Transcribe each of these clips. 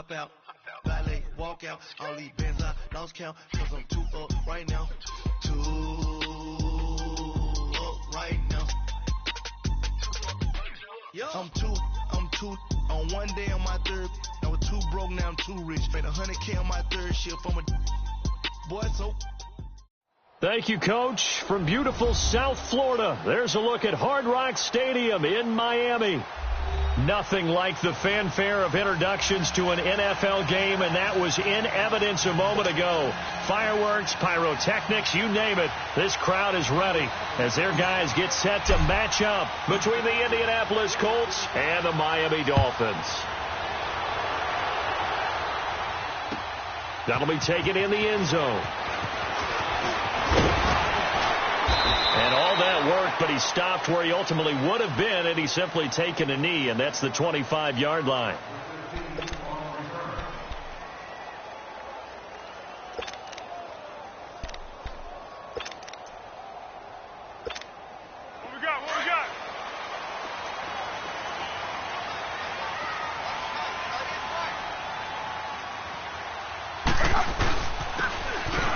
hop out, valet, walk out, all these bands I lost count, cause I'm too up right now, too up right now. I'm too, on one day on my third, I was too broke, now I'm too rich, made 100K on my third shift, I'm a boy, so. Thank you, Coach. From beautiful South Florida, there's a look at Hard Rock Stadium in Miami. Nothing like the fanfare of introductions to an NFL game, and that was in evidence a moment ago. Fireworks, pyrotechnics, you name it. This crowd is ready as their guys get set to match up between the Indianapolis Colts and the Miami Dolphins. That'll be taken in the end zone. And all that work, but he stopped where he ultimately would have been had he simply taken a knee, and that's the 25-yard line. What we got?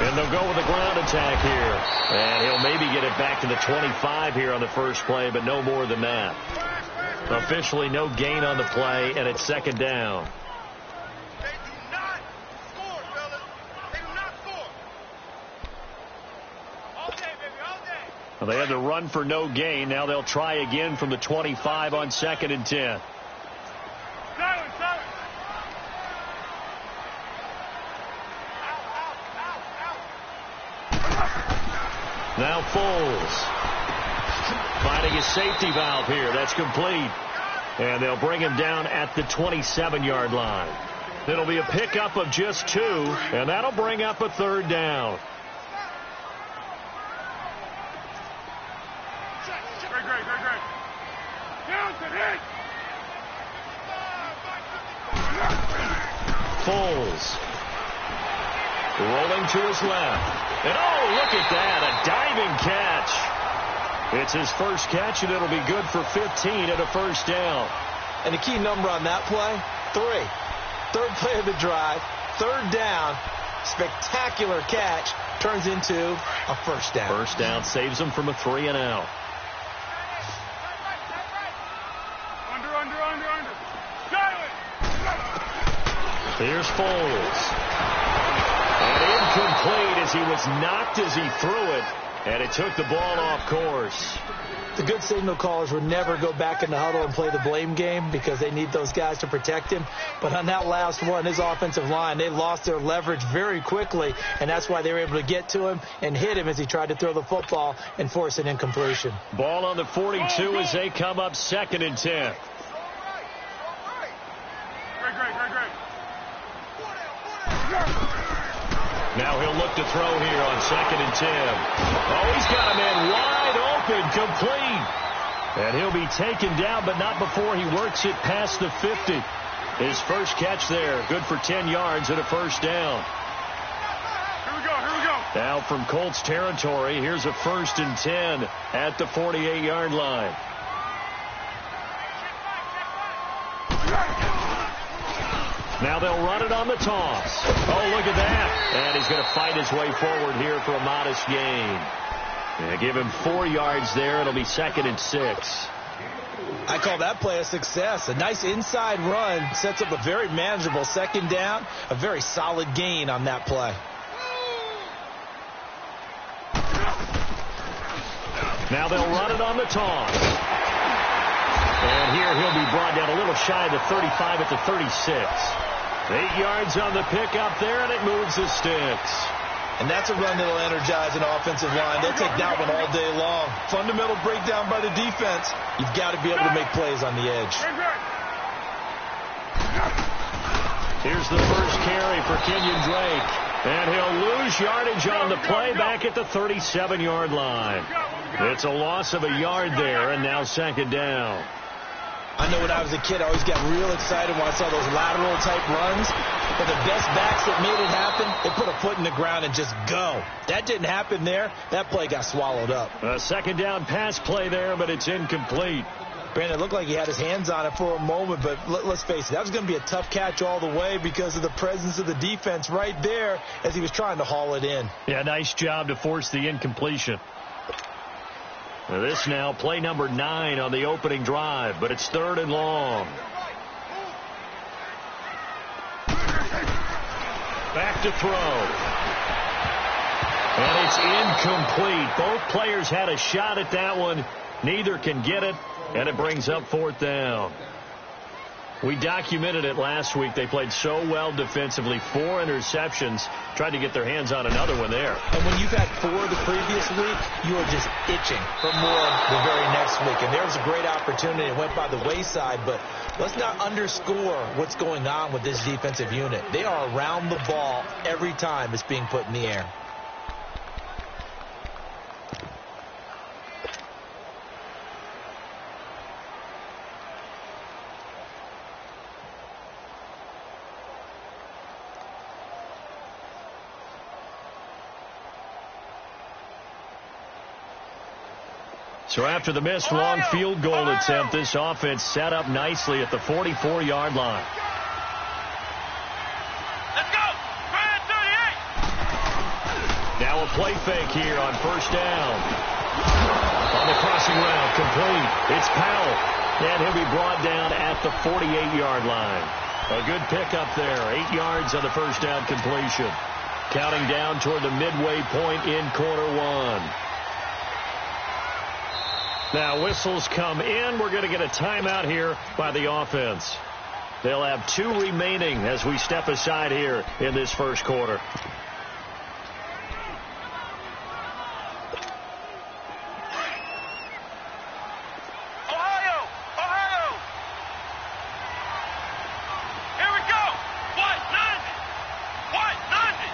And they'll go with a ground attack here. And he'll maybe get it back to the 25 here on the first play, but no more than that. Officially no gain on the play, and it's second down. They do not score, fellas. They do not score. All day, baby, all day. Well, they had to run for no gain. Now they'll try again from the 25 on 2nd and 10. Silence. Now Foles finding his safety valve here. That's complete. And they'll bring him down at the 27-yard line. It'll be a pickup of just 2, and that'll bring up a third down. Great. Johnson, hit! Foles rolling to his left. And oh, look at that, a diving catch. It's his first catch, and it'll be good for 15 and a first down. And the key number on that play, 3. Third play of the drive, third down, spectacular catch, turns into a first down. First down saves him from a 3 and out. Under. Silence! Here's Foles. And incomplete as he was knocked as he threw it. And it took the ball off course. The good signal callers would never go back in the huddle and play the blame game because they need those guys to protect him. But on that last one, his offensive line, they lost their leverage very quickly, and that's why they were able to get to him and hit him as he tried to throw the football and force an incompletion. Ball on the 42 as they come up 2nd and 10. Great. Now he'll look to throw here on 2nd and 10. Oh, he's got a man wide open, complete. And he'll be taken down, but not before he works it past the 50. His first catch there, good for 10 yards and a first down. Here we go. Now from Colts territory, here's a 1st and 10 at the 48-yard line. Now they'll run it on the toss. Oh, look at that. And he's going to fight his way forward here for a modest gain. And give him 4 yards there. It'll be 2nd and 6. I call that play a success. A nice inside run sets up a very manageable 2nd down. A very solid gain on that play. Now they'll run it on the toss. And here he'll be brought down a little shy of the 35 at the 36. 8 yards on the pickup there, and it moves the sticks. And that's a run that'll energize an offensive line. They'll take that one all day long. Fundamental breakdown by the defense. You've got to be able to make plays on the edge. Here's the first carry for Kenyon Drake. And he'll lose yardage on the play back at the 37-yard line. It's a loss of a yard there, and now 2nd down. I know when I was a kid, I always got real excited when I saw those lateral-type runs. But the best backs that made it happen, they put a foot in the ground and just go. That didn't happen there. That play got swallowed up. A 2nd down pass play there, but it's incomplete. Brandon, it looked like he had his hands on it for a moment, but let's face it, that was going to be a tough catch all the way because of the presence of the defense right there as he was trying to haul it in. Yeah, nice job to force the incompletion. Now this now, play number 9 on the opening drive, but it's 3rd and long. Back to throw. And it's incomplete. Both players had a shot at that one. Neither can get it, and it brings up 4th down. We documented it last week. They played so well defensively. 4 interceptions. Tried to get their hands on another one there. And when you've had 4 the previous week, you are just itching for more the very next week. And there was a great opportunity. It went by the wayside, but let's not underscore what's going on with this defensive unit. They are around the ball every time it's being put in the air. So after the missed long field goal attempt, this offense set up nicely at the 44-yard line. Let's go! 38! Now a play fake here on 1st down. On the crossing route, complete. It's Powell. And he'll be brought down at the 48-yard line. A good pickup there. 8 yards on the 1st down completion. Counting down toward the midway point in quarter 1. Now whistles come in. We're going to get a timeout here by the offense. They'll have 2 remaining as we step aside here in this first quarter. Ohio! Here we go! What? Nothing!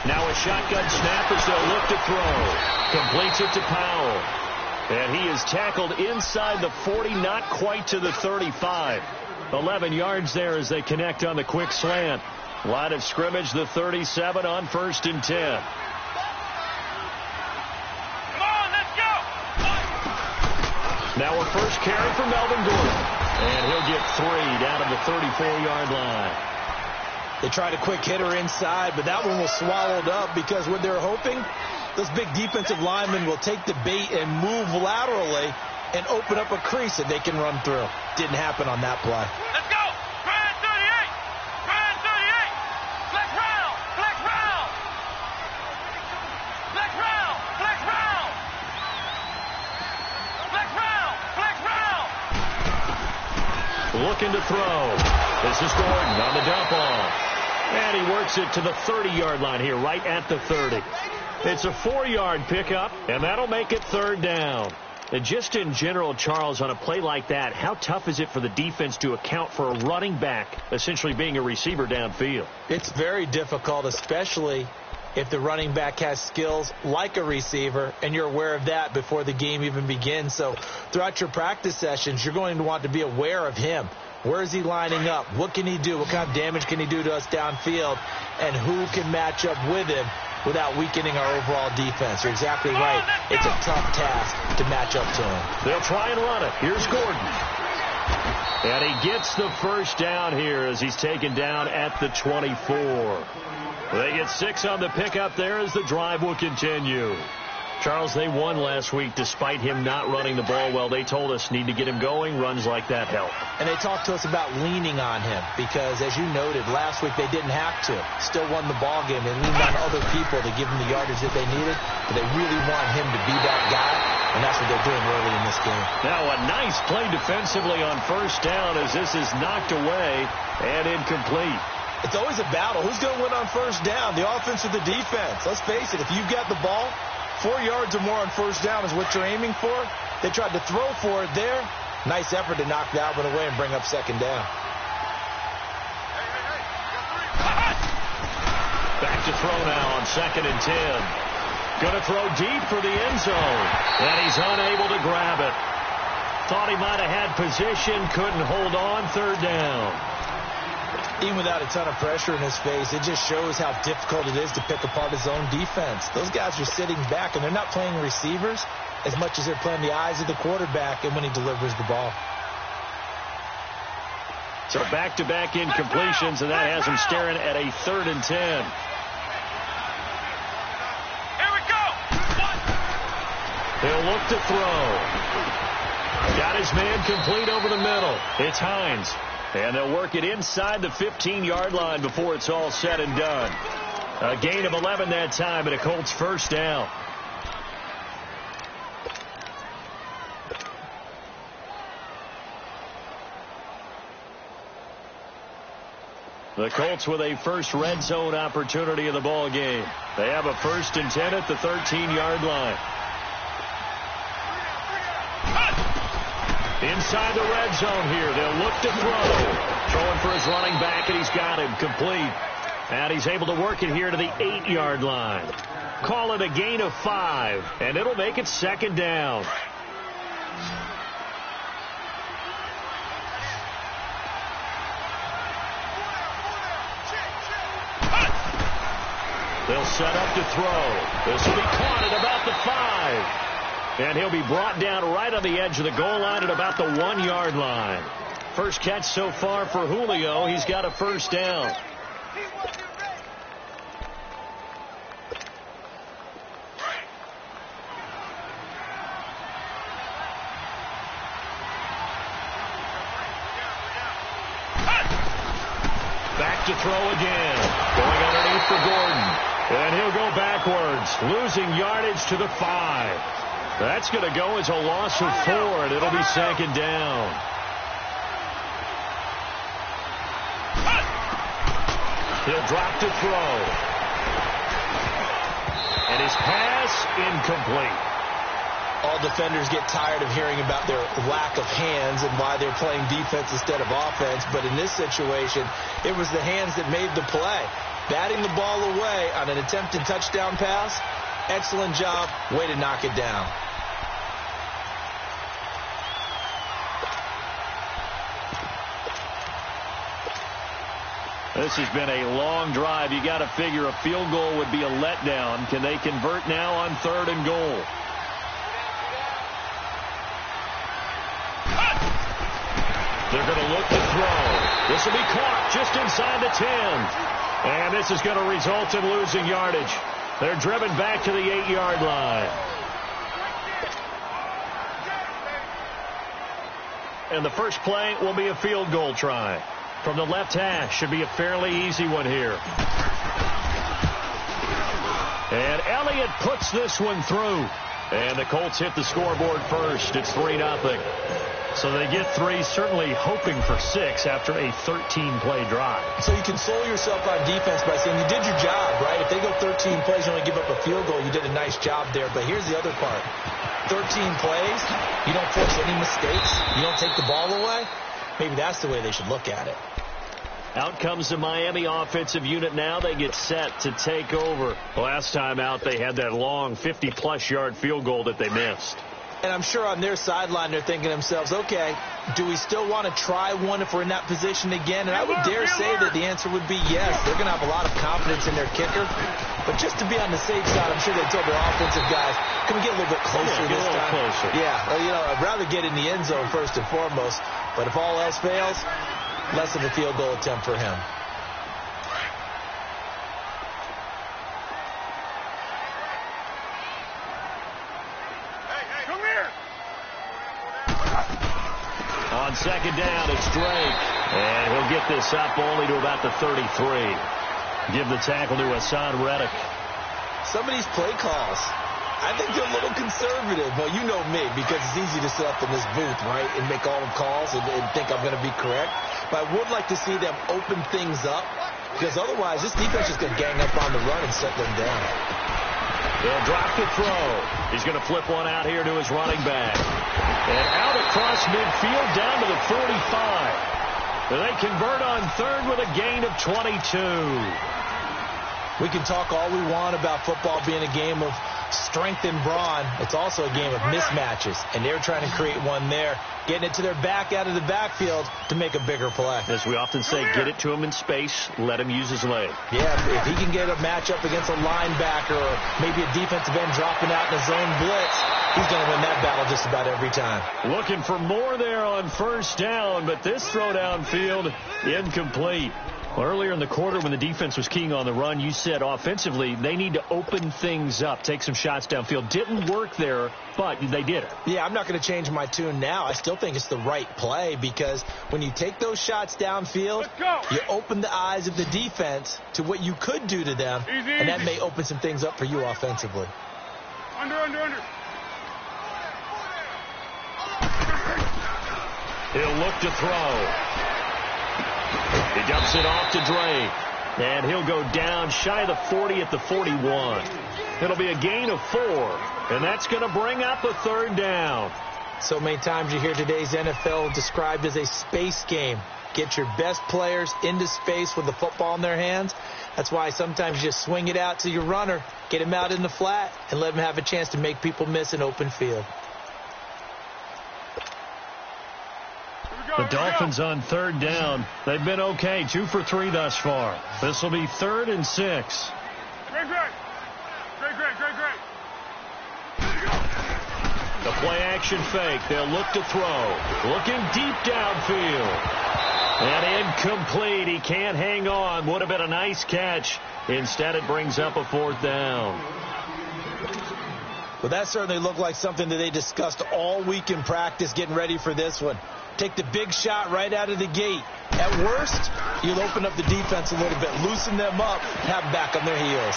Now a shotgun snap as they'll look to throw. Completes it to Powell. And he is tackled inside the 40, not quite to the 35. 11 yards there as they connect on the quick slant. Line of scrimmage, the 37 on 1st and 10. Come on, let's go! Now a first carry for Melvin Gordon. And he'll get 3 down to the 34-yard line. They tried a quick hitter inside, but that one was swallowed up because what they're hoping, those big defensive linemen will take the bait and move laterally and open up a crease that they can run through. Didn't happen on that play. Let's go! Try 38! Try 38! Flex round! Flex round! Flex round! Flex round! Flex round! Flex round! Looking to throw. This is Gordon on the dump off. And he works it to the 30-yard line here, right at the 30. It's a 4-yard pickup, and that'll make it 3rd down. And just in general, Charles, on a play like that, how tough is it for the defense to account for a running back essentially being a receiver downfield? It's very difficult, especially if the running back has skills like a receiver, and you're aware of that before the game even begins. So throughout your practice sessions, you're going to want to be aware of him. Where is he lining up? What can he do? What kind of damage can he do to us downfield? And who can match up with him without weakening our overall defense? You're exactly right. It's a tough task to match up to him. They'll try and run it. Here's Gordon. And he gets the first down here as he's taken down at the 24. They get 6 on the pickup there as the drive will continue. Charles, they won last week despite him not running the ball well. They told us need to get him going. Runs like that help. And they talked to us about leaning on him because, as you noted, last week they didn't have to. Still won the ball game. They leaned on other people to give them the yardage that they needed, but they really want him to be that guy, and that's what they're doing early in this game. Now a nice play defensively on 1st down as this is knocked away and incomplete. It's always a battle. Who's going to win on 1st down, the offense or the defense? Let's face it, if you've got the ball, 4 yards or more on 1st down is what you're aiming for. They tried to throw for it there. Nice effort to knock that one away and bring up 2nd down. Back to throw now on 2nd and 10. Going to throw deep for the end zone. And he's unable to grab it. Thought he might have had position. Couldn't hold on. 3rd down. Even without a ton of pressure in his face, it just shows how difficult it is to pick apart his own defense. Those guys are sitting back, and they're not playing receivers as much as they're playing the eyes of the quarterback and when he delivers the ball. So back-to-back incompletions, and that has him staring at a 3rd and 10. Here we go. He'll look to throw. Got his man complete over the middle. It's Hines. And they'll work it inside the 15-yard line before it's all said and done. A gain of 11 that time, and a Colts first down. The Colts with a first red zone opportunity in the ball game. They have a 1st and 10 at the 13-yard line. Inside the red zone here. They'll look to throw. Throwing for his running back, and he's got him complete. And he's able to work it here to the 8-yard line. Call it a gain of 5, and it'll make it 2nd down. They'll set up to throw. This will be caught at about the 5. And he'll be brought down right on the edge of the goal line at about the 1-yard line. First catch so far for Julio. He's got a first down. Back to throw again. Going underneath for Gordon. And he'll go backwards, losing yardage to the 5. That's going to go as a loss of 4, and it'll be 2nd down. He'll drop to throw. And his pass incomplete. All defenders get tired of hearing about their lack of hands and why they're playing defense instead of offense. But in this situation, it was the hands that made the play. Batting the ball away on an attempted touchdown pass. Excellent job. Way to knock it down. This has been a long drive. You got to figure a field goal would be a letdown. Can they convert now on 3rd and goal? They're going to look to throw. This will be caught just inside the 10. And this is going to result in losing yardage. They're driven back to the 8-yard line. And the first play will be a field goal try. From the left hash, should be a fairly easy one here. And Elliott puts this one through. And the Colts hit the scoreboard first. It's 3-0. So they get 3, certainly hoping for 6 after a 13-play drive. So you console yourself on defense by saying you did your job, right? If they go 13 plays, you only give up a field goal, you did a nice job there. But here's the other part. 13 plays, you don't force any mistakes, you don't take the ball away. Maybe that's the way they should look at it. Out comes the Miami offensive unit now. They get set to take over. Last time out, they had that long 50-plus yard field goal that they missed. And I'm sure on their sideline they're thinking to themselves, okay, do we still want to try one if we're in that position again? And I would dare say that the answer would be yes. They're going to have a lot of confidence in their kicker. But just to be on the safe side, I'm sure they told their offensive guys, can we get a little bit closer this time? Closer. Yeah, well, you know, I'd rather get in the end zone first and foremost. But if all else fails, less of a field goal attempt for him. On 2nd down, it's Drake. And he'll get this up only to about the 33. Give the tackle to Hassan Reddick. Some of these play calls, I think they're a little conservative. Well, you know me, because it's easy to sit up in this booth, right, and make all the calls and think I'm going to be correct. But I would like to see them open things up, because otherwise this defense is going to gang up on the run and set them down. They'll drop the throw. He's going to flip one out here to his running back. And out across midfield down to the 45. And they convert on 3rd with a gain of 22. We can talk all we want about football being a game of strength and brawn. It's also a game of mismatches, and they're trying to create one there, getting it to their back out of the backfield to make a bigger play. As we often say, get it to him in space, let him use his leg. Yeah, if he can get a matchup against a linebacker or maybe a defensive end dropping out in a zone blitz, he's going to win that battle just about every time. Looking for more there on first down, but this throw downfield incomplete. Earlier in the quarter when the defense was keying on the run, you said offensively they need to open things up, take some shots downfield. Didn't work there, but they did it. Yeah, I'm not going to change my tune now. I still think it's the right play because when you take those shots downfield, you open the eyes of the defense to what you could do to them, and that may open some things up for you offensively. Under. He'll look to throw. He dumps it off to Drake. And he'll go down shy of the 40 at the 41. It'll be a gain of 4. And that's going to bring up a third down. So many times you hear today's NFL described as a space game. Get your best players into space with the football in their hands. That's why sometimes you just swing it out to your runner, get him out in the flat, and let him have a chance to make people miss an open field. The Dolphins on third down. They've been okay, 2 for 3 thus far. This will be 3rd and 6. Great. The play-action fake. They'll look to throw. Looking deep downfield. And incomplete. He can't hang on. Would have been a nice catch. Instead, it brings up a 4th down. Well, that certainly looked like something that they discussed all week in practice getting ready for this one. Take the big shot right out of the gate. At worst, you'll open up the defense a little bit, loosen them up, have them back on their heels.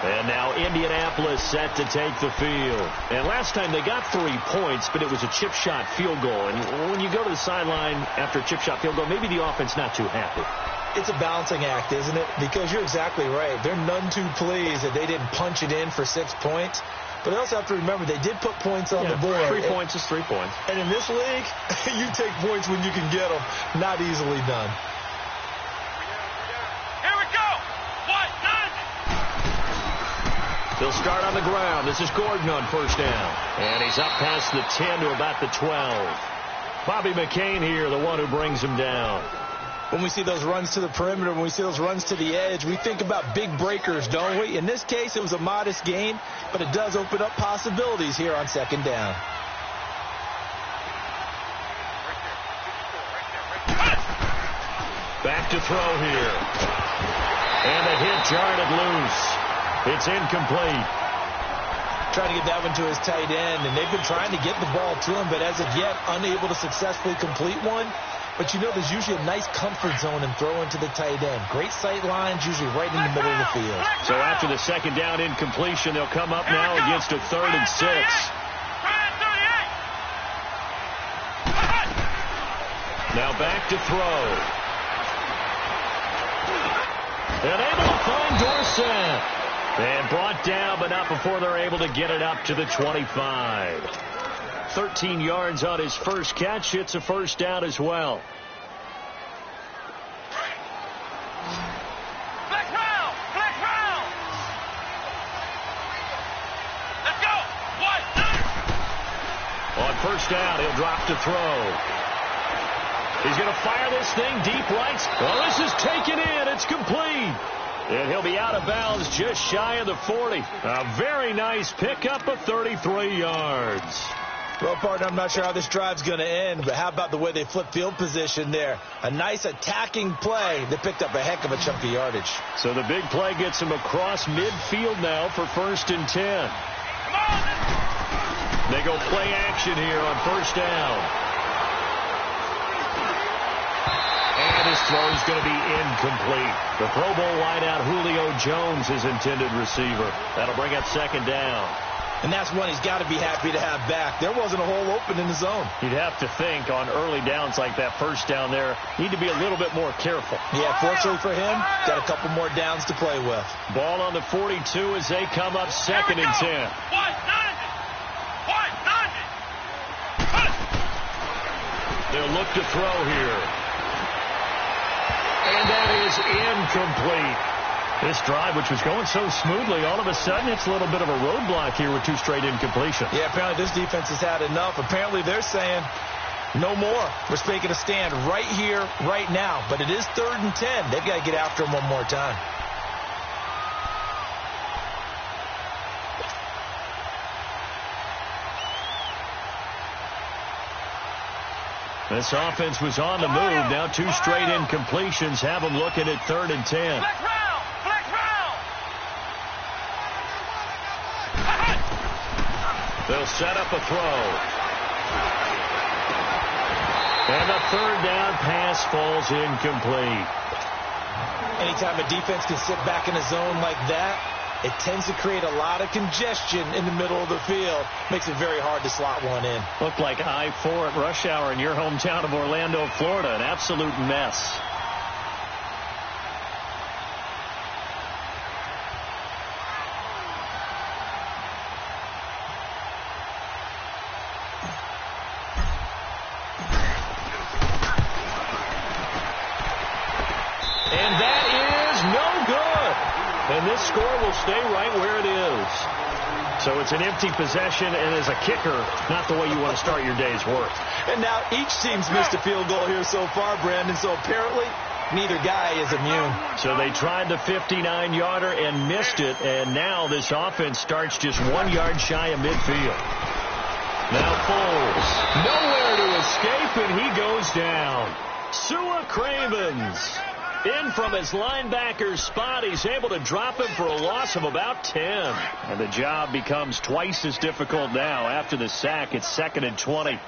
And now Indianapolis set to take the field. And last time they got 3 points, but it was a chip shot field goal. And when you go to the sideline after a chip shot field goal, maybe the offense not too happy. It's a balancing act, isn't it? Because you're exactly right. They're none too pleased that they didn't punch it in for 6 points. But they also have to remember they did put points on the board. 3 points is 3 points. And in this league, you take points when you can get them. Not easily done. Here we go. What? 90. They'll start on the ground. This is Gordon on first down. And he's up past the 10 to about the 12. Bobby McCain here, the one who brings him down. When we see those runs to the perimeter, when we see those runs to the edge, we think about big breakers, don't we? In this case, it was a modest gain, but it does open up possibilities here on second down. Back to throw here. And the hit jarred it loose. It's incomplete. Trying to get that one to his tight end, and they've been trying to get the ball to him, but as of yet, unable to successfully complete one. But you know there's usually a nice comfort zone in throwing to the tight end. Great sight lines, usually right in the middle of the field. So after the second down incompletion, they'll come up now against a 3rd and 6. Now back to throw. And able to find Dorsett. And brought down, but not before they're able to get it up to the 25. 13 yards on his first catch. It's a first down as well. Flex round. Let's go. What? On first down, he'll drop to throw. He's going to fire this thing deep right. Well, this is taken in. It's complete. And he'll be out of bounds just shy of the 40. A very nice pickup of 33 yards. Well, partner, I'm not sure how this drive's going to end, but how about the way they flip field position there? A nice attacking play that picked up a heck of a chunk of yardage. So the big play gets him across midfield now for 1st and 10. They go play action here on first down. And his throw is going to be incomplete. The Pro Bowl wideout Julio Jones, his intended receiver. That'll bring up second down. And that's one he's got to be happy to have back. There wasn't a hole open in the zone. You'd have to think on early downs like that first down there, need to be a little bit more careful. Yeah, fortunately for him, got a couple more downs to play with. Ball on the 42 as they come up 2nd and 10. They'll look to throw here. And that is incomplete. This drive, which was going so smoothly, all of a sudden it's a little bit of a roadblock here with 2 straight incompletions. Yeah, apparently this defense has had enough. Apparently they're saying no more. We're making a stand right here, right now. But it is 3rd and 10. They've got to get after him one more time. This offense was on the move. Now 2 straight incompletions have them looking at 3rd and 10. Flex round! Flex round! They'll set up a throw. And the 3rd down pass falls incomplete. Anytime a defense can sit back in a zone like that, it tends to create a lot of congestion in the middle of the field. Makes it very hard to slot one in. Looked like I-4 at rush hour in your hometown of Orlando, Florida. An absolute mess. And that is no good. And this score will stay right where it is. So it's an empty possession, and as a kicker, not the way you want to start your day's work. And now each team's missed a field goal here so far, Brandon, so apparently neither guy is immune. So they tried the 59-yarder and missed it, and now this offense starts just 1 yard shy of midfield. Now Foles, nowhere to escape, and he goes down. Sua Cravens. In from his linebacker spot, he's able to drop him for a loss of about 10. And the job becomes twice as difficult now. After the sack, it's 2nd and 20.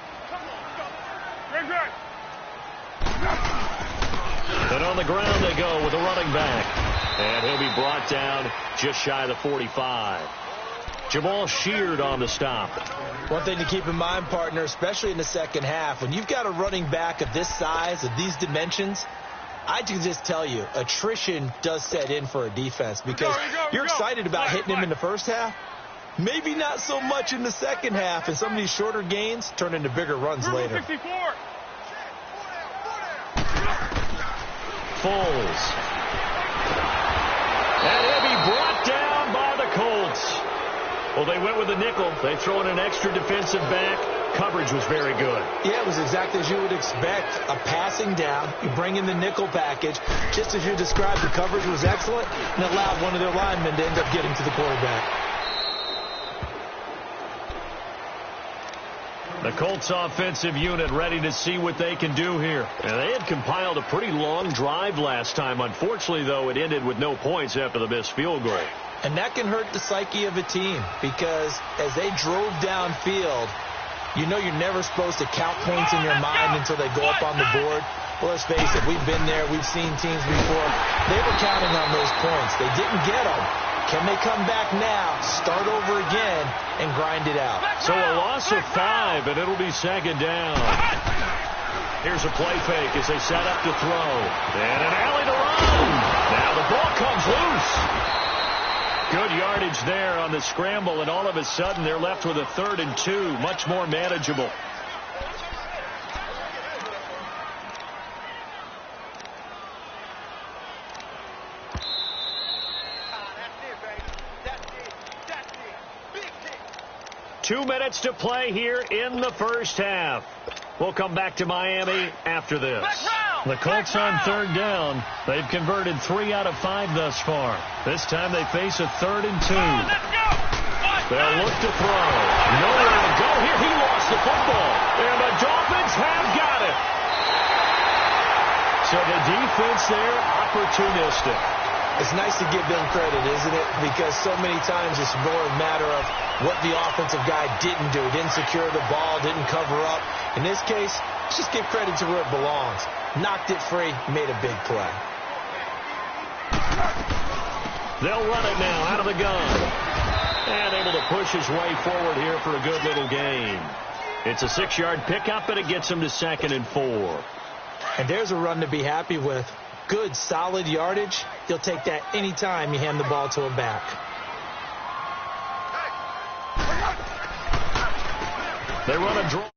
And on the ground they go with a running back. And he'll be brought down just shy of the 45. Jamal Sheard on the stop. One thing to keep in mind, partner, especially in the second half, when you've got a running back of this size, of these dimensions, I can just tell you, attrition does set in for a defense because you're excited about hitting him in the first half. Maybe not so much in the second half, and some of these shorter gains turn into bigger runs later. Foles. And he'll be brought down by the Colts. Well, they went with a nickel. They throw in an extra defensive back. Coverage was very good. Yeah, it was exactly as you would expect. A passing down. You bring in the nickel package. Just as you described, the coverage was excellent and allowed one of their linemen to end up getting to the quarterback. The Colts offensive unit ready to see what they can do here. And they had compiled a pretty long drive last time. Unfortunately, though, it ended with no points after the missed field goal. And that can hurt the psyche of a team because as they drove downfield, you know you're never supposed to count points in your mind until they go up on the board. Well, let's face it, we've been there. We've seen teams before. They were counting on those points. They didn't get them. Can they come back now, start over again, and grind it out? So a loss of 5, and it'll be 2nd down. Here's a play fake as they set up to throw. And an alley to run. Now the ball comes loose. Good yardage there on the scramble, and all of a sudden they're left with a 3rd and 2, much more manageable. Two minutes to play here in the first half. We'll come back to Miami after this. The Colts on 3rd down. They've converted 3 out of 5 thus far. This time they face a 3rd and 2. They'll look to throw. Nowhere to go here. He lost the football. And the Dolphins have got it. So the defense there, opportunistic. It's nice to give them credit, isn't it? Because so many times it's more a matter of what the offensive guy didn't do. Didn't secure the ball, didn't cover up. In this case, let's just give credit to where it belongs. Knocked it free, made a big play. They'll run it now out of the gun. And able to push his way forward here for a good little gain. It's a 6-yard pickup, and it gets him to 2nd and 4. And there's a run to be happy with. Good, solid yardage. He'll take that anytime you hand the ball to him back. They run a draw.